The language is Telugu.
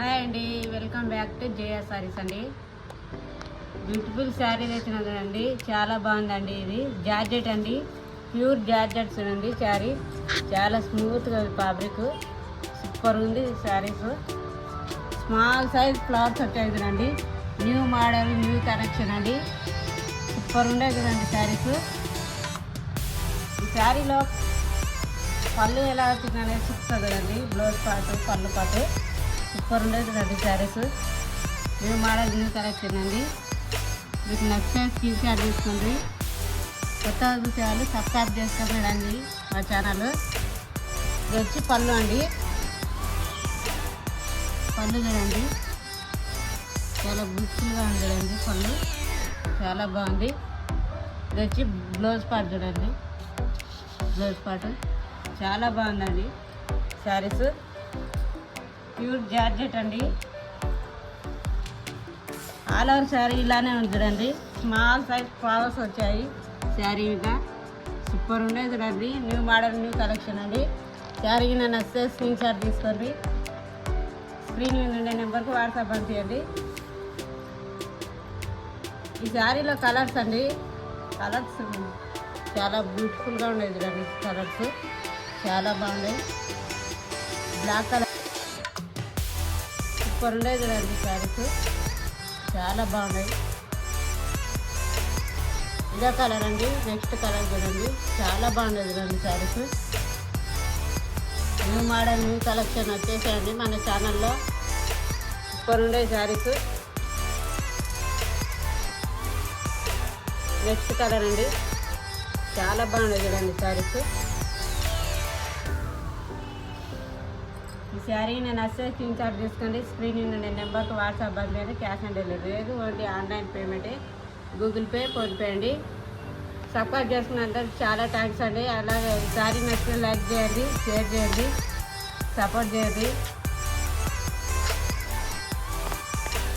హాయ్ అండి, welcome back to JR sarees అండి. బ్యూటిఫుల్ శారీ తెచ్చినదండి, చాలా బాగుందండి. ఇది జార్జెట్ అండి, ప్యూర్ జార్జెట్స్ అండి. శారీ చాలా స్మూత్గా ఫ్యాబ్రిక్ సూపర్ ఉంది. శారీస్ స్మాల్ సైజ్ ఫ్లవర్స్ వచ్చాయి కదండి. న్యూ మోడల్, న్యూ కలెక్షన్ అండి. సూపర్ ఉండేది కదండి శారీస్. ఈ శారీలో పళ్ళు ఎలా వచ్చిందనేది చూస్తుంది కదండి. బ్లౌజ్ పాటు, పళ్ళు పాటు సూపర్ ఉండేది కదండి saris. New model, new collection అండి. మీకు నచ్చితే స్క్రీన్ షాట్ తీసుకోండి. కొత్త విషయాలు సబ్స్క్రైబ్ చేసుకోండి మా ఛానల్. ఇది వచ్చి పళ్ళు అండి. పళ్ళు చూడండి, చాలా బ్యూటిఫుల్గా ఉండదండి. పళ్ళు చాలా బాగుంది. ఇది వచ్చి బ్లౌజ్ పార్ట్ చూడండి. బ్లౌజ్ పార్ట్ చాలా బాగుందండి. శారీస్ ప్యూర్ జార్జెట్ అండి. ఆల్ ఓవర్ శారీ ఇలానే ఉంది చూడండి. స్మాల్ సైజ్ ఫ్లవర్స్ వచ్చాయి శారీ మీద. సూపర్ ఉండేది చూడండి. న్యూ మోడల్, న్యూ కలెక్షన్ అండి. శారీ నన్ను వస్తే స్క్రీన్ షాట్ తీసుకోండి. స్క్రీన్ మీద ఉండే నెంబర్కి వాట్సాప్ పంపించండి. ఈ శారీలో కలర్స్ అండి. కలర్స్ చాలా బ్యూటిఫుల్గా ఉండేది చూడండి. కలర్స్ చాలా బాగున్నాయి. బ్లాక్ కలర్ సూపర్ ఉండేది చూడండి. శారీస్ చాలా బాగున్నాయి. ఇదే కలర్ అండి. నెక్స్ట్ కలర్ చూడండి, చాలా బాగుండేది చూడండి. Saris new model, new collection వచ్చేసాయండి మన ఛానల్లో. సూపర్ ఉండే శారీస్. నెక్స్ట్ కలర్ అండి, చాలా బాగుండేది చూడండి శారీస్. ఈ శారీ నేను అసలు స్క్రీన్ షాట్ తీసుకోండి. స్క్రీన్ నుండి నెంబర్కి వాట్సాప్ పంపించండి. క్యాష్ ఆన్ డెలివరీ లేదు, ఓన్లీ ఆన్లైన్ పేమెంటే. గూగుల్ పే, ఫోన్పే అండి. సబ్స్క్రైబ్ చేసుకున్నందుకు చాలా థ్యాంక్స్ అండి. అలాగే ఈ శారీ నచ్చితే లైక్ చేయండి, షేర్ చేయండి, సపోర్ట్ చేయండి.